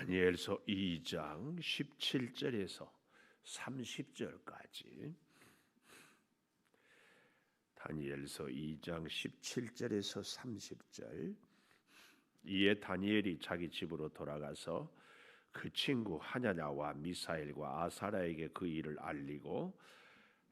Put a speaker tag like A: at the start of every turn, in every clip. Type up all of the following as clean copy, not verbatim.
A: 다니엘서 2장 17절에서 30절까지 다니엘서 2장 17절에서 30절. 이에 다니엘이 자기 집으로 돌아가서 그 친구 하냐냐와 미사엘과 아사랴에게 그 일을 알리고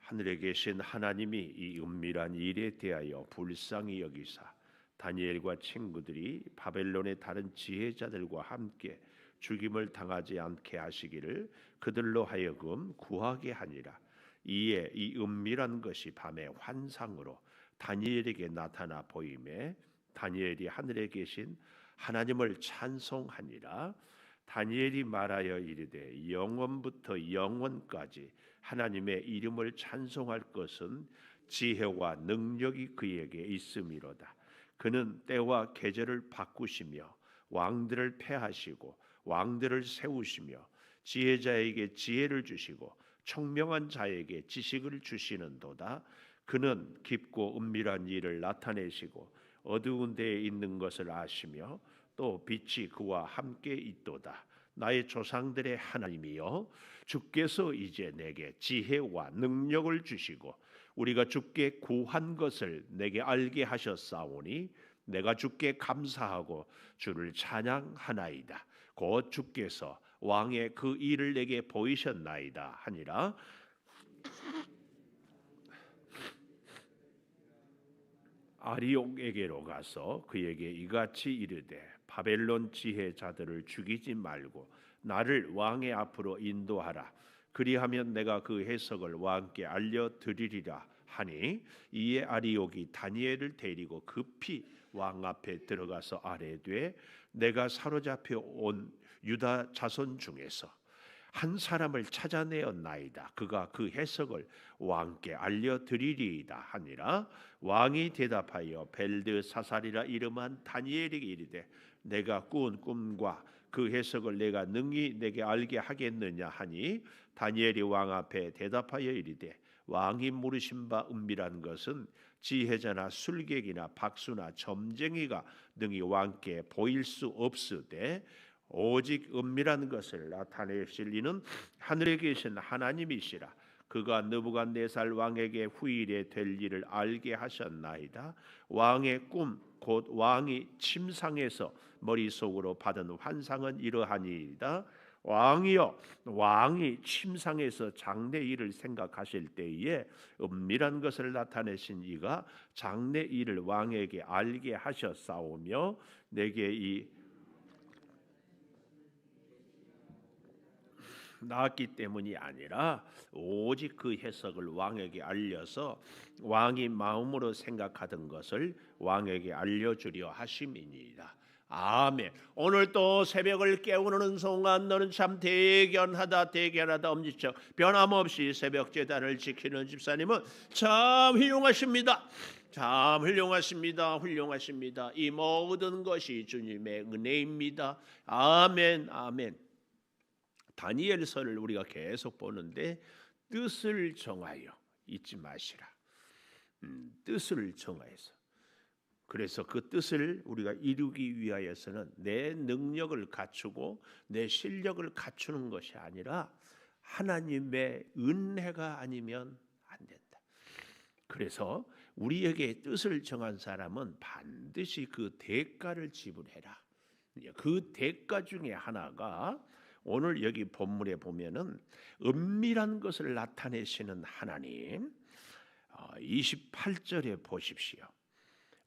A: 하늘에 계신 하나님이 이 은밀한 일에 대하여 불쌍히 여기사 다니엘과 친구들이 바벨론의 다른 지혜자들과 함께 죽임을 당하지 않게 하시기를 그들로 하여금 구하게 하니라. 이에 이 은밀한 것이 밤의 환상으로 다니엘에게 나타나 보임에 다니엘이 하늘에 계신 하나님을 찬송하니라. 다니엘이 말하여 이르되 영원부터 영원까지 하나님의 이름을 찬송할 것은 지혜와 능력이 그에게 있음이로다. 그는 때와 계절을 바꾸시며 왕들을 패하시고 왕들을 세우시며 지혜자에게 지혜를 주시고 총명한 자에게 지식을 주시는도다. 그는 깊고 은밀한 일을 나타내시고 어두운 데에 있는 것을 아시며 또 빛이 그와 함께 있도다. 나의 조상들의 하나님이여, 주께서 이제 내게 지혜와 능력을 주시고 우리가 주께 구한 것을 내게 알게 하셨사오니 내가 주께 감사하고 주를 찬양하나이다. 곧 주께서 왕의 그 일을 내게 보이셨나이다 하니라. 아리옥에게로 가서 그에게 이같이 이르되 바벨론 지혜자들을 죽이지 말고 나를 왕의 앞으로 인도하라. 그리하면 내가 그 해석을 왕께 알려드리리라 하니 이에 아리옥이 다니엘을 데리고 급히 왕 앞에 들어가서 아뢰되 내가 사로잡혀 온 유다 자손 중에서 한 사람을 찾아내었나이다. 그가 그 해석을 왕께 알려드리리이다 하니라. 왕이 대답하여 벨드사살이라 이름한 다니엘에게 이르되 내가 꾸은 꿈과 그 해석을 내가 능히 내게 알게 하겠느냐 하니 다니엘이 왕 앞에 대답하여 이르되 왕이 물으신 바 은밀한 것은 지혜자나 술객이나 박수나 점쟁이가 능히 왕께 보일 수 없으되 오직 은밀한 것을 나타내실 이는 하늘에 계신 하나님이시라. 그가 느부갓네살 왕에게 후일에 될 일을 알게 하셨나이다. 왕의 꿈 곧 왕이 침상에서 머릿속으로 받은 환상은 이러하니이다. 왕이여, 왕이 침상에서 장래 일을 생각하실 때에 은밀한 것을 나타내신 이가 장래 일을 왕에게 알게 하셨사오며 내게 이 나았기 때문이 아니라 오직 그 해석을 왕에게 알려서 왕이 마음으로 생각하던 것을 왕에게 알려주려 하심이니이다. 아멘. 오늘 또 새벽을 깨우는 순간 너는 참 대견하다 엄지척 변함없이 새벽 제단을 지키는 집사님은 참 훌륭하십니다. 참 훌륭하십니다. 이 모든 것이 주님의 은혜입니다. 아멘. 다니엘서를 우리가 계속 보는데 뜻을 정하여 잊지 마시라. 뜻을 정하여서. 그래서 그 뜻을 우리가 이루기 위하여서는 내 능력을 갖추고 내 실력을 갖추는 것이 아니라 하나님의 은혜가 아니면 안 된다. 그래서 우리에게 뜻을 정한 사람은 반드시 그 대가를 지불해라. 그 대가 중에 하나가 오늘 여기 본문에 보면은 은밀한 것을 나타내시는 하나님, 28절에 보십시오.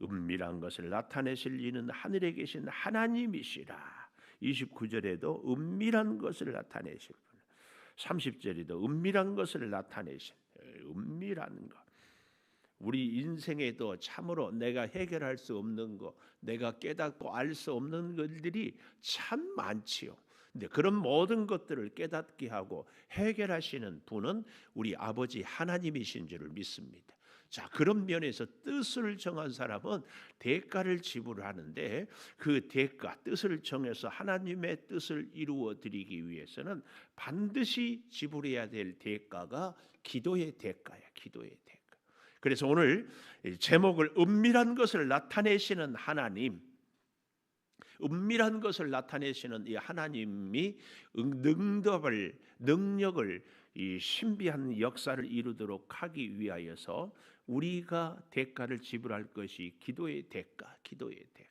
A: 은밀한 것을 나타내실 이는 하늘에 계신 하나님이시라. 29절에도 은밀한 것을 나타내실 분, 30절에도 은밀한 것을 나타내신 은밀한 것. 우리 인생에도 참으로 내가 해결할 수 없는 것, 내가 깨닫고 알 수 없는 것들이 참 많지요. 근데 그런 모든 것들을 깨닫게 하고 해결하시는 분은 우리 아버지 하나님이신 줄을 믿습니다. 자, 그런 면에서 뜻을 정한 사람은 대가를 지불하는데 그 대가, 뜻을 정해서 하나님의 뜻을 이루어 드리기 위해서는 반드시 지불해야 될 대가가 기도의 대가야, 기도의 대가. 그래서 오늘 제목을 은밀한 것을 나타내시는 하나님, 은밀한 것을 나타내시는 이 하나님이 능력을 이 신비한 역사를 이루도록 하기 위하여서 우리가 대가를 지불할 것이 기도의 대가, 기도의 대가.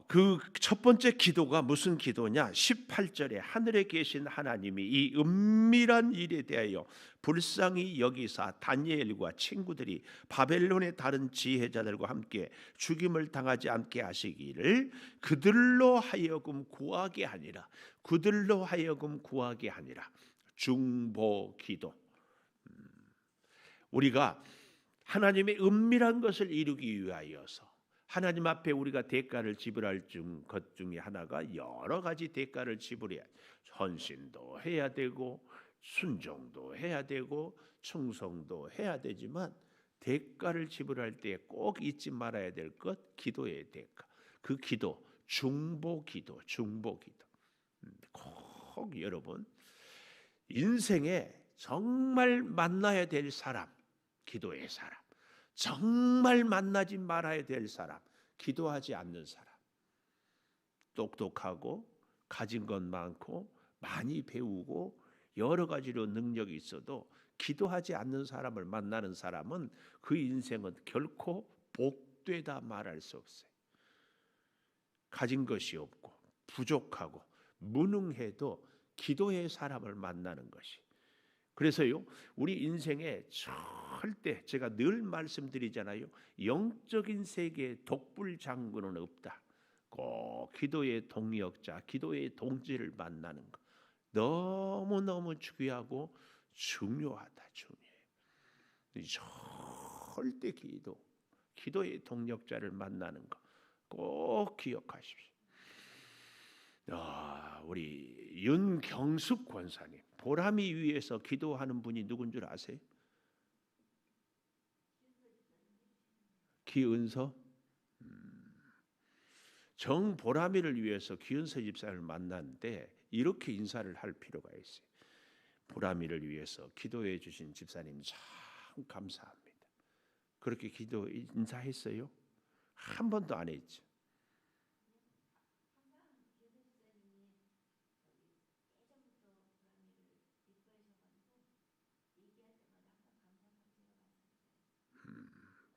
A: 그 첫 번째 기도가 무슨 기도냐? 18절에 하늘에 계신 하나님이 이 은밀한 일에 대하여 불쌍히 여기사 다니엘과 친구들이 바벨론의 다른 지혜자들과 함께 죽임을 당하지 않게 하시기를 그들로 하여금 구하게 하니라. 그들로 하여금 구하게 하니라. 중보 기도. 우리가 하나님의 은밀한 것을 이루기 위하여서 하나님 앞에 우리가 대가를 지불할 것 중에 하나가 여러 가지 대가를 지불해야, 헌신도 해야 되고 순종도 해야 되고 충성도 해야 되지만 대가를 지불할 때 꼭 잊지 말아야 될 것, 기도의 대가. 그 기도, 중보기도, 중보기도. 꼭 여러분 인생에 정말 만나야 될 사람, 기도의 사람. 정말 만나지 말아야 될 사람, 기도하지 않는 사람. 똑똑하고 가진 것 많고 많이 배우고 여러 가지로 능력이 있어도 기도하지 않는 사람을 만나는 사람은 그 인생은 결코 복되다 말할 수 없어요. 가진 것이 없고 부족하고 무능해도 기도의 사람을 만나는 것이. 그래서요, 우리 인생에 절대 제가 늘 말씀드리잖아요. 영적인 세계에 독불 장군은 없다. 꼭 기도의 동역자, 기도의 동지를 만나는 것 너무너무 중요하고 중요하다. 중요해요. 절대 기도의 동역자를 만나는 것 꼭 기억하십시오. 우리 윤경숙 권사님, 보람이 위해서 기도하는 분이 누군 줄 아세요? 기은서. 정보람이를 위해서 기은서 집사를 만났는데 이렇게 인사를 할 필요가 있어요. 보람이를 위해서 기도해 주신 집사님 참 감사합니다. 그렇게 기도 인사했어요? 한 번도 안 했죠.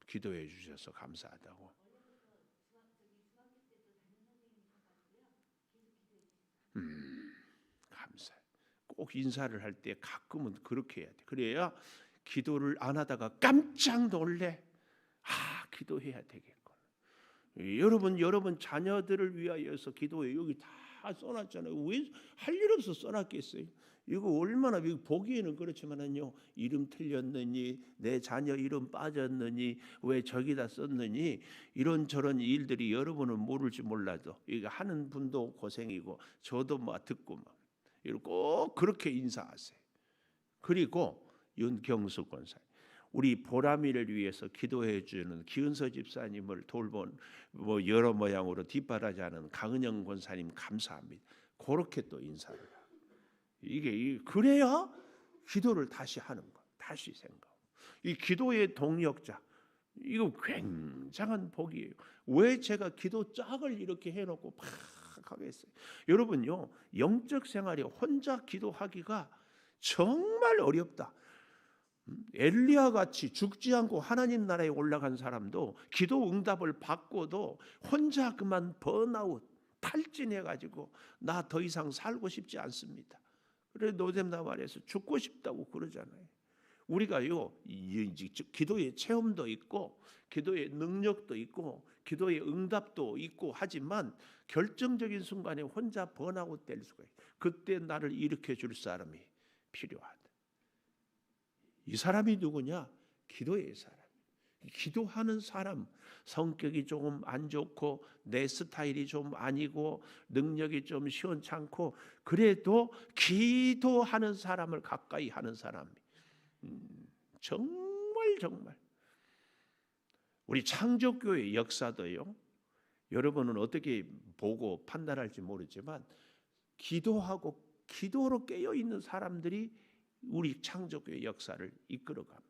A: 기도해 주셔서 감사하다고. 감사해. 꼭 인사를 할 때 가끔은 그렇게 해야 돼. 그래야 기도를 안 하다가 깜짝 놀래. 기도해야 되겠군. 여러분 자녀들을 위하여서 기도해. 여기 다 써놨잖아요. 왜 할 일 없어 써놨겠어요? 이거 얼마나 보기에는 그렇지만은요, 이름 틀렸느니 내 자녀 이름 빠졌느니 왜 저기다 썼느니 이런저런 일들이 여러분은 모를지 몰라도 이거 하는 분도 고생이고 저도 듣고 꼭 그렇게 인사하세요. 그리고 윤경숙 권사, 우리 보람이를 위해서 기도해 주는 기은서 집사님을 돌본 여러 모양으로 뒷바라지하는 강은영 권사님 감사합니다. 그렇게 또 인사를 하고. 이게 그래야 기도를 다시 하는 거, 다시 생각. 이 기도의 동력자, 이거 굉장한 복이에요. 왜 제가 기도 짝을 이렇게 해놓고 팍 하겠어요? 여러분요, 영적 생활에 혼자 기도하기가 정말 어렵다. 엘리야 같이 죽지 않고 하나님 나라에 올라간 사람도 기도 응답을 받고도 혼자 그만 번아웃, 탈진해가지고 나 더 이상 살고 싶지 않습니다. 그래 노잼나 말해서 죽고 싶다고 그러잖아요. 우리가요, 기도의 체험도 있고 기도의 능력도 있고 기도의 응답도 있고 하지만 결정적인 순간에 혼자 번아웃 될 수가 있어요. 그때 나를 일으켜 줄 사람이 필요하다. 이 사람이 누구냐? 기도의 사람. 기도하는 사람, 성격이 조금 안 좋고 내 스타일이 좀 아니고 능력이 좀 시원찮고 그래도 기도하는 사람을 가까이 하는 사람. 정말 우리 창조교회 역사도요, 여러분은 어떻게 보고 판단할지 모르지만 기도하고 기도로 깨어있는 사람들이 우리 창조교회 역사를 이끌어갑니다.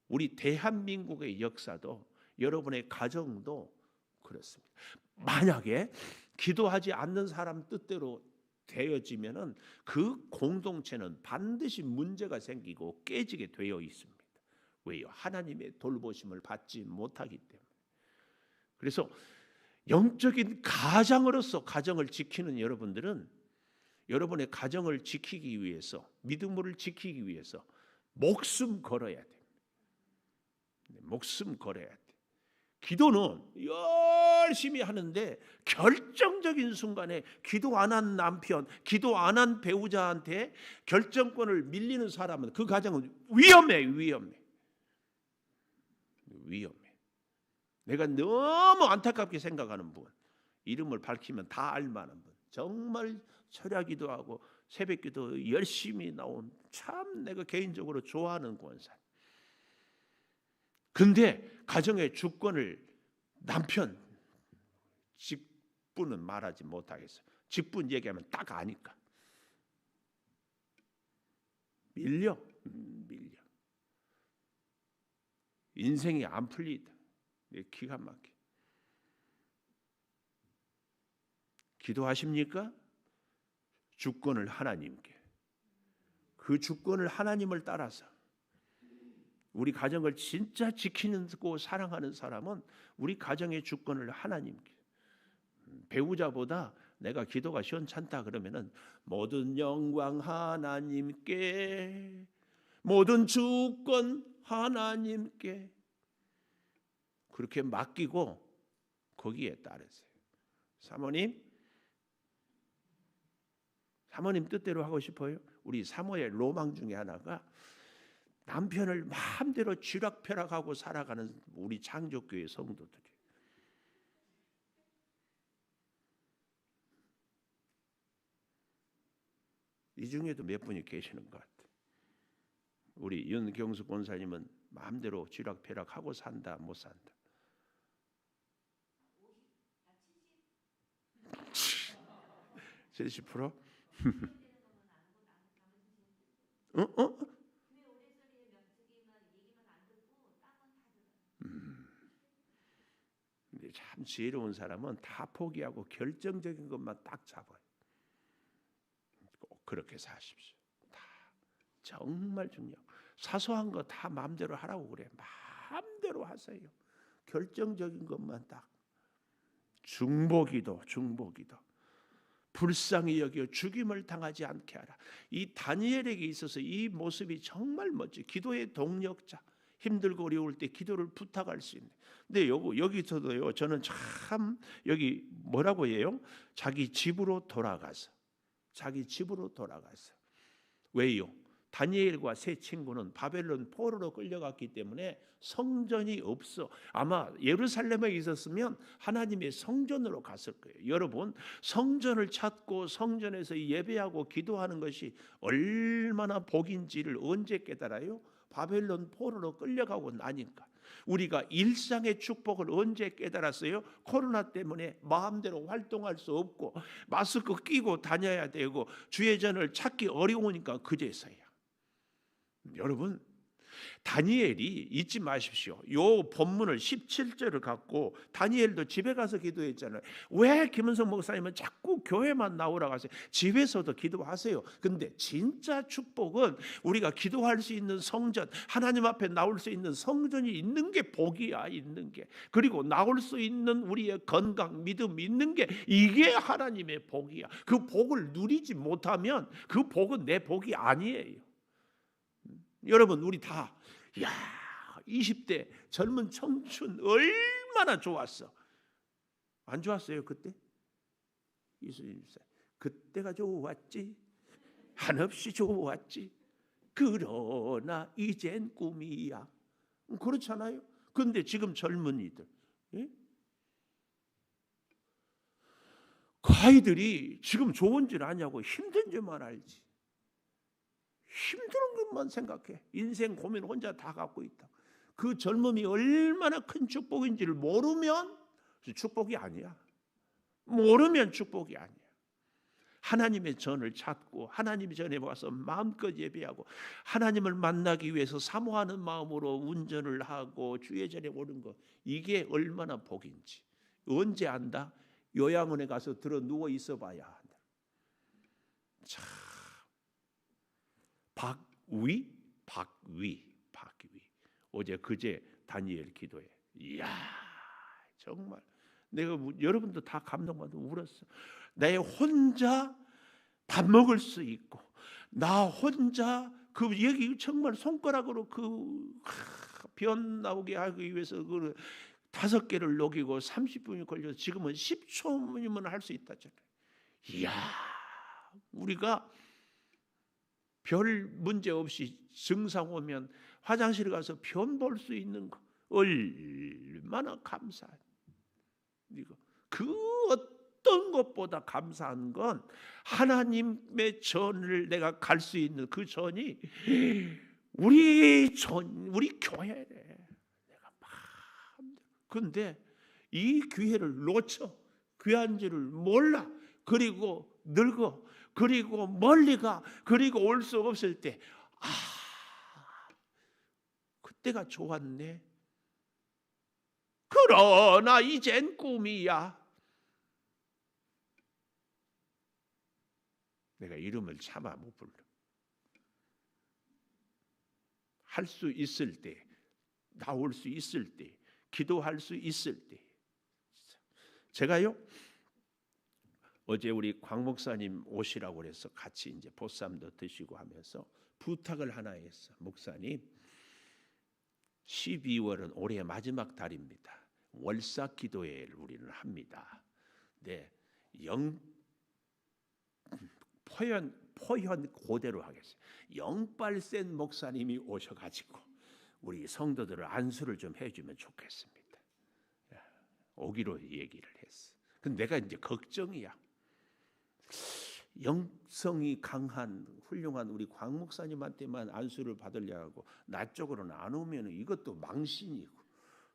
A: 우리 대한민국의 역사도 여러분의 가정도 그렇습니다. 만약에 기도하지 않는 사람 뜻대로 되어지면은 그 공동체는 반드시 문제가 생기고 깨지게 되어 있습니다. 왜요? 하나님의 돌보심을 받지 못하기 때문에. 그래서 영적인 가장으로서 가정을 지키는 여러분들은 여러분의 가정을 지키기 위해서, 믿음을 지키기 위해서 목숨 걸어야 됩니다. 목숨 걸어야 돼. 기도는 열심히 하는데 결정적인 순간에 기도 안 한 남편, 기도 안 한 배우자한테 결정권을 밀리는 사람은 그 가정은 위험해. 내가 너무 안타깝게 생각하는 분, 이름을 밝히면 다 알만한 분, 정말 철야기도 하고 새벽기도 열심히 나온 참 내가 개인적으로 좋아하는 권사. 근데 가정의 주권을 남편, 직분은 말하지 못하겠어요. 직분 얘기하면 딱 아니까. 밀려. 인생이 안 풀리다. 기가 막혀. 기도하십니까? 주권을 하나님께. 그 주권을 하나님을 따라서 우리 가정을 진짜 지키고 사랑하는 사람은 우리 가정의 주권을 하나님께. 배우자보다 내가 기도가 시원찮다 그러면은 모든 영광 하나님께, 모든 주권 하나님께 그렇게 맡기고 거기에 따르세요. 사모님 뜻대로 하고 싶어요? 우리 사모의 로망 중에 하나가 남편을 마음대로 쥐락펴락하고 살아가는 우리 창조교회 성도들이. 이 중에도 몇 분이 계시는 것 같아요. 우리 윤경수 권사님은 마음대로 쥐락펴락하고 산다, 못 산다? 70%? 참 지혜로운 사람은 다 포기하고 결정적인 것만 딱 잡아요. 꼭 그렇게 사십시오. 다 정말 중요해요. 사소한 거 다 마음대로 하라고 그래. 마음대로 하세요. 결정적인 것만 딱. 중보기도. 불쌍히 여겨 죽임을 당하지 않게 하라. 이 다니엘에게 있어서 이 모습이 정말 멋져. 기도의 동력자. 힘들고 어려울 때 기도를 부탁할 수 있는. 근데 여기서도요. 저는 참 여기 뭐라고 해요? 자기 집으로 돌아가서. 왜요? 다니엘과 세 친구는 바벨론 포로로 끌려갔기 때문에 성전이 없어. 아마 예루살렘에 있었으면 하나님의 성전으로 갔을 거예요. 여러분, 성전을 찾고 성전에서 예배하고 기도하는 것이 얼마나 복인지를 언제 깨달아요? 바벨론 포로로 끌려가고 나니까. 우리가 일상의 축복을 언제 깨달았어요? 코로나 때문에 마음대로 활동할 수 없고 마스크 끼고 다녀야 되고 주의 전을 찾기 어려우니까 그제서야. 여러분, 다니엘이 잊지 마십시오. 요 본문을 17절을 갖고 다니엘도 집에 가서 기도했잖아요. 왜 김은성 목사님은 자꾸 교회만 나오라고 하세요? 집에서도 기도하세요. 근데 진짜 축복은 우리가 기도할 수 있는 성전, 하나님 앞에 나올 수 있는 성전이 있는 게 복이야. 있는 게. 그리고 나올 수 있는 우리의 건강, 믿음 있는 게 이게 하나님의 복이야. 그 복을 누리지 못하면 그 복은 내 복이 아니에요. 여러분, 우리 다 20대 젊은 청춘 얼마나 좋았어. 안 좋았어요 그때? 20살 그때가 좋았지. 한없이 좋았지. 그러나 이젠 꿈이야. 그렇잖아요. 근데 지금 젊은이들, 예? 그 아이들이 지금 좋은 줄 아냐고. 힘든 줄만 알지. 힘든 것만 생각해. 인생 고민 혼자 다 갖고 있다. 그 젊음이 얼마나 큰 축복인지를 모르면 축복이 아니야. 모르면 축복이 아니야. 하나님의 전을 찾고 하나님의 전에 와서 마음껏 예배하고 하나님을 만나기 위해서 사모하는 마음으로 운전을 하고 주의 전에 오는 것, 이게 얼마나 복인지 언제 안다? 요양원에 가서 들어 누워 있어봐야 한다. 참, 박위. 어제 그제 다니엘 기도에, 이야 정말 내가 여러분도 다 감동받아 울었어. 내 혼자 밥 먹을 수 있고, 나 혼자 그 여기 정말 손가락으로 그 변 나오게 하기 위해서 그 5개를 녹이고 30분이 걸려서 지금은 10초면 할 수 있다잖아요. 이야, 우리가 별 문제 없이 증상 오면 화장실 가서 변 볼 수 있는 거 얼마나 감사해. 이거 그 어떤 것보다 감사한 건 하나님의 전을 내가 갈 수 있는 그 전이 우리 교회래. 내가 근데 이 기회를 놓쳐, 귀한 줄을 몰라, 그리고 늙어, 그리고 멀리 가, 그리고 올 수 없을 때, 그때가 좋았네. 그러나 이젠 꿈이야. 내가 이름을 차마 못 불러. 할 수 있을 때, 나올 수 있을 때, 기도할 수 있을 때. 제가요, 어제 우리 광 목사님 오시라고 그래서 같이 이제 보쌈도 드시고 하면서 부탁을 하나 했어. 목사님, 12월은 올해 마지막 달입니다. 월사 기도회를 우리는 합니다. 네, 포현 그대로 하겠어요. 영빨 센 목사님이 오셔가지고 우리 성도들을 안수를 좀 해주면 좋겠습니다. 오기로 얘기를 했어. 근데 내가 이제 걱정이야. 영성이 강한 훌륭한 우리 광 목사님한테만 안수를 받으려고 나 쪽으로는 안 오면 이것도 망신이고,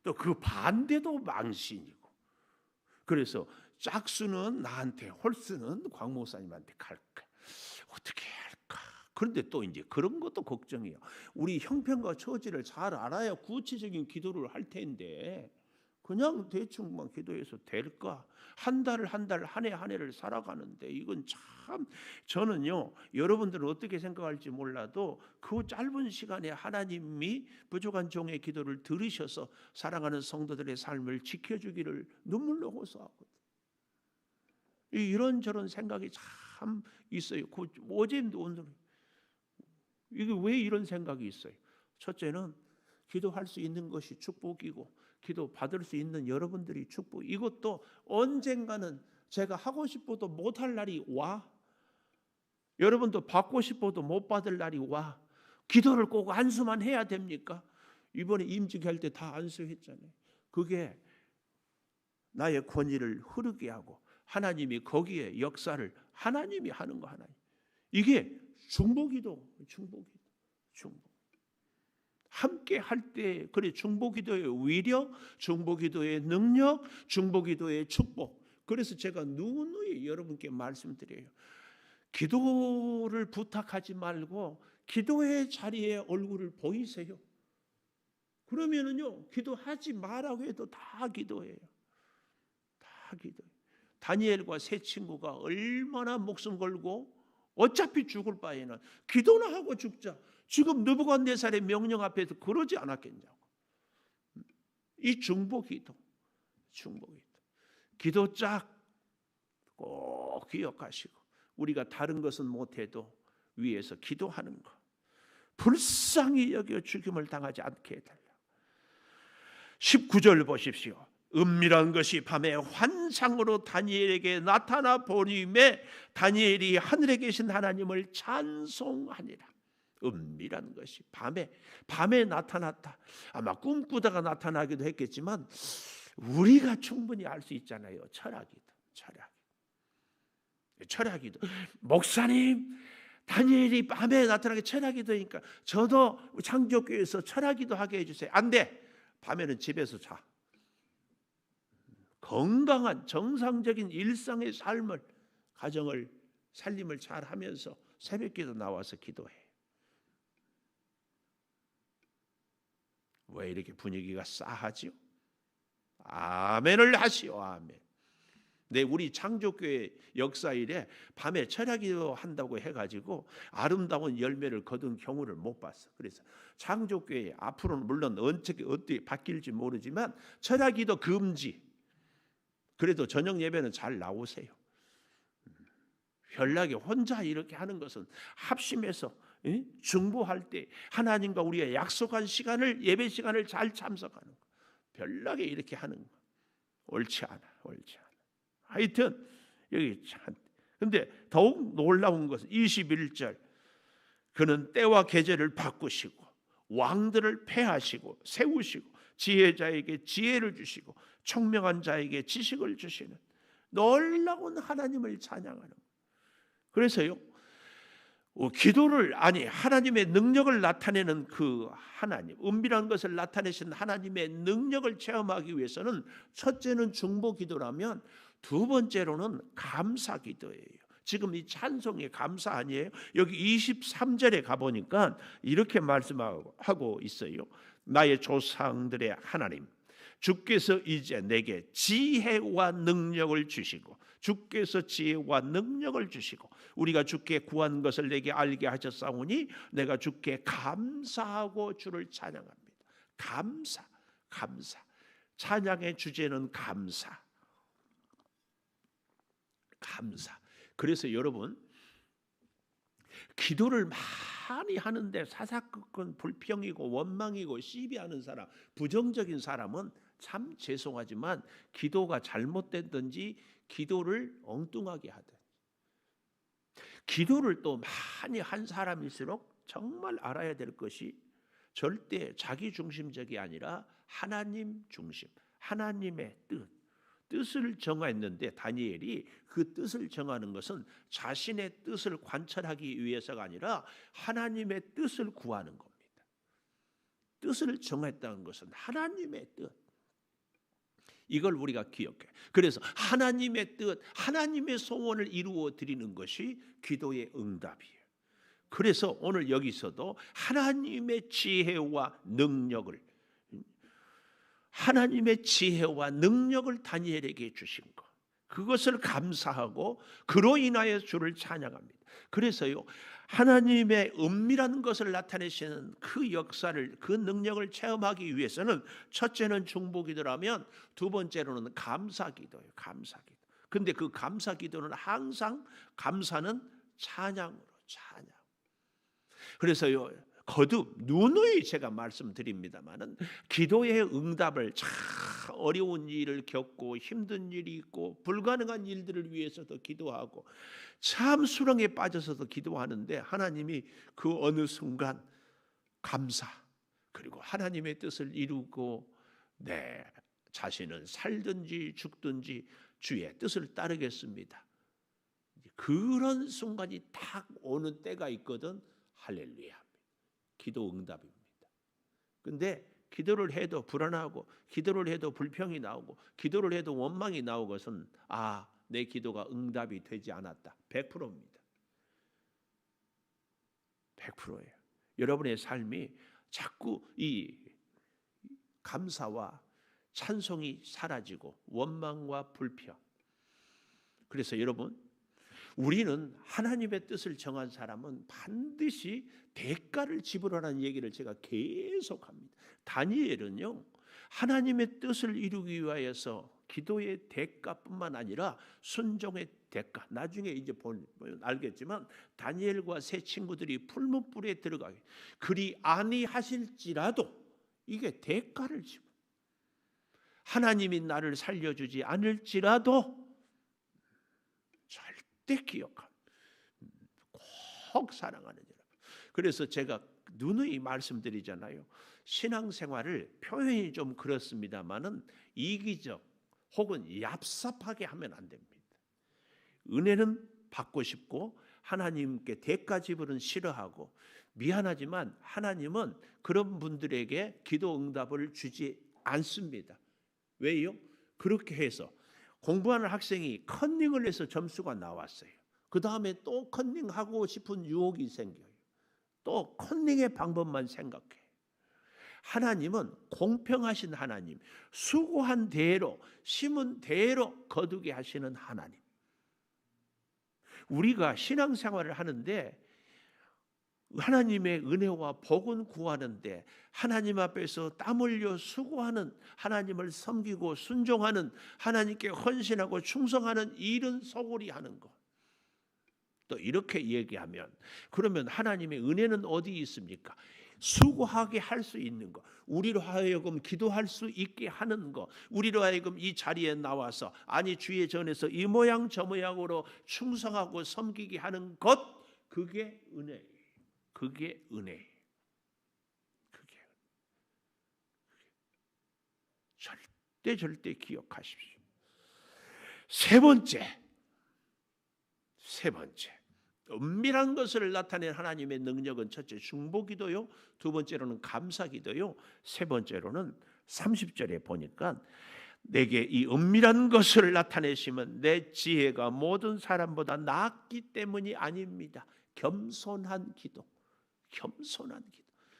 A: 또 그 반대도 망신이고, 그래서 짝수는 나한테, 홀수는 광 목사님한테 갈까? 어떻게 할까? 그런데 또 이제 그런 것도 걱정이에요. 우리 형편과 처지를 잘 알아야 구체적인 기도를 할 텐데 그냥 대충만 기도해서 될까? 한 달 한 해를 살아가는데 이건 참, 저는요, 여러분들은 어떻게 생각할지 몰라도 그 짧은 시간에 하나님이 부족한 종의 기도를 들으셔서 사랑하는 성도들의 삶을 지켜주기를 눈물로 호소하거든요. 이런저런 생각이 참 있어요. 어제도 오늘 이게 왜 이런 생각이 있어요? 첫째는 기도할 수 있는 것이 축복이고, 기도 받을 수 있는 여러분들이 축복. 이것도 언젠가는 제가 하고 싶어도 못할 날이 와. 여러분도 받고 싶어도 못 받을 날이 와. 기도를 꼭 안수만 해야 됩니까? 이번에 임직할 때 다 안수했잖아요. 그게 나의 권위를 흐르게 하고 하나님이 거기에 역사를 하나님이 하는 거. 하나님, 이게 중보기도. 함께 할 때, 그래, 중보기도의 위력, 중보기도의 능력, 중보기도의 축복. 그래서 제가 누누이 여러분께 말씀드려요. 기도를 부탁하지 말고 기도의 자리에 얼굴을 보이세요. 그러면은요, 기도하지 말라고 해도 다 기도해요. 다 기도해요. 다니엘과 세 친구가 얼마나 목숨 걸고 어차피 죽을 바에는 기도나 하고 죽자. 지금 느부갓네살의 명령 앞에서 그러지 않았겠냐고. 이 중보기도. 기도 짝 꼭 기억하시고, 우리가 다른 것은 못해도 위에서 기도하는 거 불쌍히 여겨 죽임을 당하지 않게 해달라. 19절 보십시오. 은밀한 것이 밤에 환상으로 다니엘에게 나타나 보림에 다니엘이 하늘에 계신 하나님을 찬송하니라. 은밀한 것이 밤에 나타났다. 아마 꿈꾸다가 나타나기도 했겠지만 우리가 충분히 알 수 있잖아요. 철학이도. 목사님, 다니엘이 밤에 나타나게 철학이도니까 저도 창조교회에서 철학이도 하게 해주세요. 안 돼. 밤에는 집에서 자. 건강한 정상적인 일상의 삶을, 가정을, 살림을 잘 하면서 새벽기도 나와서 기도해. 왜 이렇게 분위기가 싸하지요? 아멘을 하시오. 아멘. 우리 창조교회 역사 이래 밤에 철야기도 한다고 해가지고 아름다운 열매를 거둔 경우를 못 봤어. 그래서 창조교회 앞으로는 물론 어떻게 바뀔지 모르지만 철야기도 금지. 그래도 저녁 예배는 잘 나오세요. 별나게 혼자 이렇게 하는 것은 합심해서 중보할 때 하나님과 우리가 약속한 시간을, 예배 시간을 잘 참석하는 거. 별나게 이렇게 하는 거 옳지 않아. 하여튼 여기 참. 근데 더욱 놀라운 것은 21절, 그는 때와 계절을 바꾸시고 왕들을 패하시고 세우시고 지혜자에게 지혜를 주시고 총명한 자에게 지식을 주시는 놀라운 하나님을 찬양하는. 그래서요, 기도를, 하나님의 능력을 나타내는 그 하나님, 은밀한 것을 나타내신 하나님의 능력을 체험하기 위해서는 첫째는 중보 기도라면 두 번째로는 감사 기도예요. 지금 이 찬송의 감사 아니에요? 여기 23절에 가보니까 이렇게 말씀하고 있어요. 나의 조상들의 하나님, 주께서 이제 내게 지혜와 능력을 주시고, 주께서 지혜와 능력을 주시고 우리가 주께 구한 것을 내게 알게 하셨사오니 내가 주께 감사하고 주를 찬양합니다. 감사. 찬양의 주제는 감사. 그래서 여러분, 기도를 많이 하는데 사사건건 불평이고 원망이고 시비하는 사람, 부정적인 사람은 참 죄송하지만 기도가 잘못됐든지 기도를 엉뚱하게 하든, 기도를 또 많이 한 사람일수록 정말 알아야 될 것이 절대 자기 중심적이 아니라 하나님 중심, 하나님의 뜻을 정했는데 다니엘이 그 뜻을 정하는 것은 자신의 뜻을 관철하기 위해서가 아니라 하나님의 뜻을 구하는 겁니다. 뜻을 정했다는 것은 하나님의 뜻. 이걸 우리가 기억해. 그래서 하나님의 뜻, 하나님의 소원을 이루어 드리는 것이 기도의 응답이에요. 그래서 오늘 여기서도 하나님의 지혜와 능력을 다니엘에게 주신 것, 그것을 감사하고 그로 인하여 주를 찬양합니다. 그래서요, 하나님의 은밀한 것을 나타내시는 그 역사를, 그 능력을 체험하기 위해서는 첫째는 중보기도라면 두 번째로는 감사기도예요. 감사기도. 근데 그 감사기도는 항상, 감사는 찬양으로, 찬양. 그래서요, 거듭 누누이 제가 말씀드립니다마는 기도의 응답을, 참 어려운 일을 겪고 힘든 일이 있고 불가능한 일들을 위해서도 기도하고 참 수렁에 빠져서도 기도하는데 하나님이 그 어느 순간 감사, 그리고 하나님의 뜻을 이루고 내 자신은 살든지 죽든지 주의 뜻을 따르겠습니다, 그런 순간이 딱 오는 때가 있거든. 할렐루야. 기도 응답입니다. 근데 기도를 해도 불안하고, 기도를 해도 불평이 나오고, 기도를 해도 원망이 나오고, 것은 내 기도가 응답이 되지 않았다. 100%입니다. 100%예요. 여러분의 삶이 자꾸 이 감사와 찬송이 사라지고 원망과 불평. 그래서 여러분, 우리는 하나님의 뜻을 정한 사람은 반드시 대가를 지불하라는 얘기를 제가 계속합니다. 다니엘은요, 하나님의 뜻을 이루기 위하여서 기도의 대가뿐만 아니라 순종의 대가, 나중에 이제 보면 알겠지만 다니엘과 세 친구들이 풀무불에 들어가게 그리 아니하실지라도 이게 대가를 지불, 하나님이 나를 살려주지 않을지라도 절대 기억합니다. 꼭 사랑하는 여러분. 그래서 제가 누누이 말씀드리잖아요. 신앙생활을 표현이 좀 그렇습니다만은 이기적 혹은 얍삽하게 하면 안 됩니다. 은혜는 받고 싶고 하나님께 대가 지불은 싫어하고, 미안하지만 하나님은 그런 분들에게 기도 응답을 주지 않습니다. 왜요? 그렇게 해서 공부하는 학생이 컨닝을 해서 점수가 나왔어요. 그 다음에 또 컨닝하고 싶은 유혹이 생겨요. 또 컨닝의 방법만 생각해. 하나님은 공평하신 하나님, 수고한 대로 심은 대로 거두게 하시는 하나님. 우리가 신앙생활을 하는데 하나님의 은혜와 복은 구하는데 하나님 앞에서 땀 흘려 수고하는, 하나님을 섬기고 순종하는, 하나님께 헌신하고 충성하는 일은 소홀히 하는 것. 또 이렇게 얘기하면, 그러면 하나님의 은혜는 어디 있습니까? 수고하게 할 수 있는 것, 우리로 하여금 기도할 수 있게 하는 것, 우리로 하여금 이 자리에 나와서 아니 주의 전에서 이 모양 저 모양으로 충성하고 섬기게 하는 것, 그게 은혜예요. 그게 은혜예요. 그게 절대 기억하십시오. 세 번째, 은밀한 것을 나타낸 하나님의 능력은 첫째 중보기도요, 두 번째로는 감사기도요, 세 번째로는 30절에 보니까 내게 이 은밀한 것을 나타내심은 내 지혜가 모든 사람보다 낫기 때문이 아닙니다. 겸손한 기도.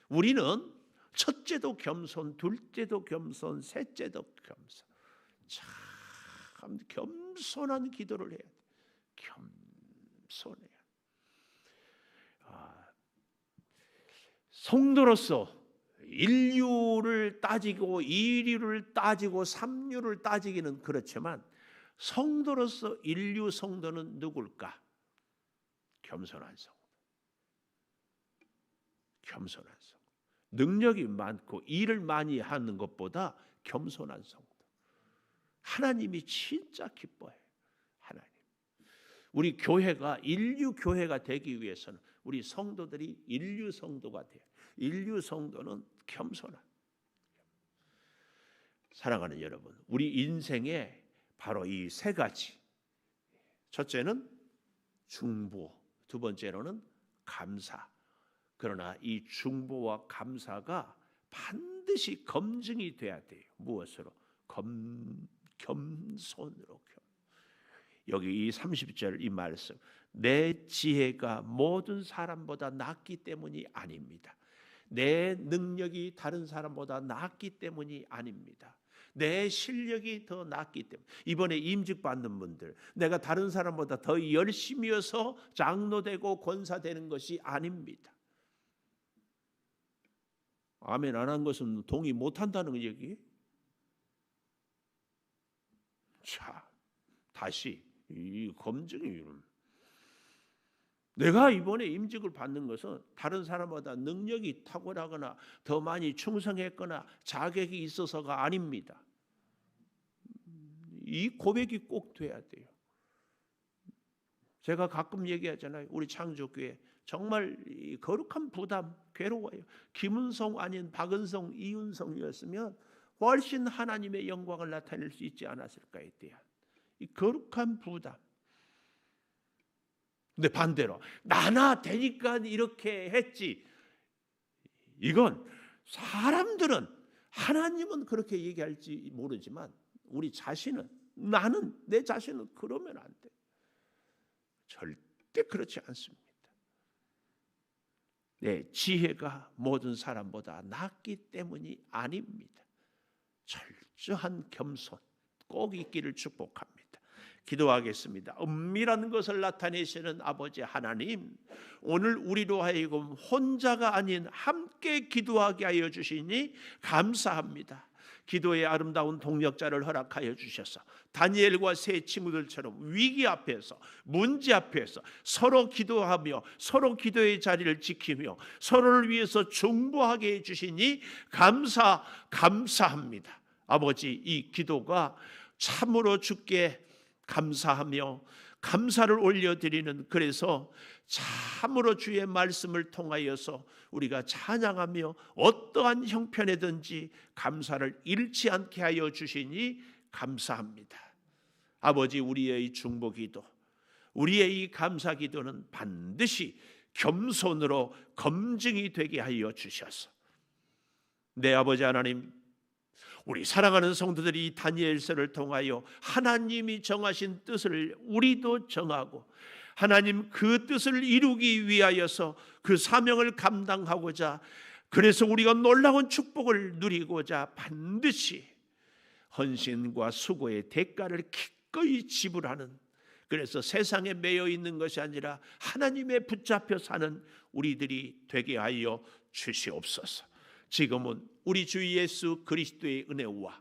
A: 우리는 첫째도 겸손, 둘째도 겸손, 셋째도 겸손. 참 겸손한 기도를 해야 돼. 겸손해야. 성도로서 인류를 따지고 이류를 따지고 삼류를 따지기는 그렇지만 성도로서 인류 성도는 누굴까? 겸손한 성도. 능력이 많고 일을 많이 하는 것보다 겸손한 성도. 하나님이 진짜 기뻐해요. 하나님. 우리 교회가 인류 교회가 되기 위해서는 우리 성도들이 인류 성도가 돼요. 인류 성도는 겸손한. 사랑하는 여러분, 우리 인생에 바로 이 세 가지. 첫째는 중보, 두 번째로는 감사. 그러나 이 중보와 감사가 반드시 검증이 돼야 돼요. 무엇으로? 겸손으로. 여기 이 30절 이 말씀, 내 지혜가 모든 사람보다 낫기 때문이 아닙니다. 내 능력이 다른 사람보다 낫기 때문이 아닙니다. 내 실력이 더 낫기 때문에. 이번에 임직 받는 분들, 내가 다른 사람보다 더 열심히여서 장로되고 권사되는 것이 아닙니다. 아멘 안 한 것은 동의 못한다는 얘기. 자, 다시 이 검증이, 내가 이번에 임직을 받는 것은 다른 사람보다 능력이 탁월하거나 더 많이 충성했거나 자격이 있어서가 아닙니다. 이 고백이 꼭 돼야 돼요. 제가 가끔 얘기하잖아요. 우리 창조교회 정말 거룩한 부담, 괴로워요. 김은성 아닌 박은성, 이윤성이었으면 훨씬 하나님의 영광을 나타낼 수 있지 않았을까에 대한 이 거룩한 부담. 근데 반대로 나나 되니까 이렇게 했지. 이건 사람들은, 하나님은 그렇게 얘기할지 모르지만 우리 자신은, 나는, 내 자신은 그러면 안 돼. 절대 그렇지 않습니다. 내 지혜가 모든 사람보다 낫기 때문이 아닙니다. 철저한 겸손 꼭 있기를 축복합니다. 기도하겠습니다. 은밀한 것을 나타내시는 아버지 하나님, 오늘 우리로 하여금 혼자가 아닌 함께 기도하게 하여 주시니 감사합니다. 기도의 아름다운 동력자를 허락하여 주셔서 다니엘과 세 친구들처럼 위기 앞에서, 문제 앞에서 서로 기도하며 서로 기도의 자리를 지키며 서로를 위해서 중보하게 해주시니 감사합니다. 아버지, 이 기도가 참으로 주께 감사하며 감사를 올려드리는, 그래서 참으로 주의 말씀을 통하여서 우리가 찬양하며 어떠한 형편에든지 감사를 잃지 않게 하여 주시니 감사합니다. 아버지, 우리의 중보기도, 우리의 이 감사기도는 반드시 겸손으로 검증이 되게 하여 주셔서, 내 아버지 하나님, 우리 사랑하는 성도들이 이 다니엘서를 통하여 하나님이 정하신 뜻을 우리도 정하고 하나님 그 뜻을 이루기 위하여서 그 사명을 감당하고자 그래서 우리가 놀라운 축복을 누리고자 반드시 헌신과 수고의 대가를 기꺼이 지불하는, 그래서 세상에 매여 있는 것이 아니라 하나님에 붙잡혀 사는 우리들이 되게 하여 주시옵소서. 지금은 우리 주 예수 그리스도의 은혜와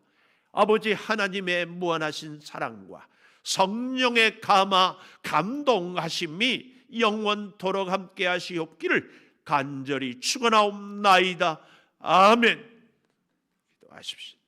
A: 아버지 하나님의 무한하신 사랑과 성령의 감화 감동하심이 영원토록 함께 하시옵기를 간절히 축원하옵나이다. 아멘. 기도하십시오.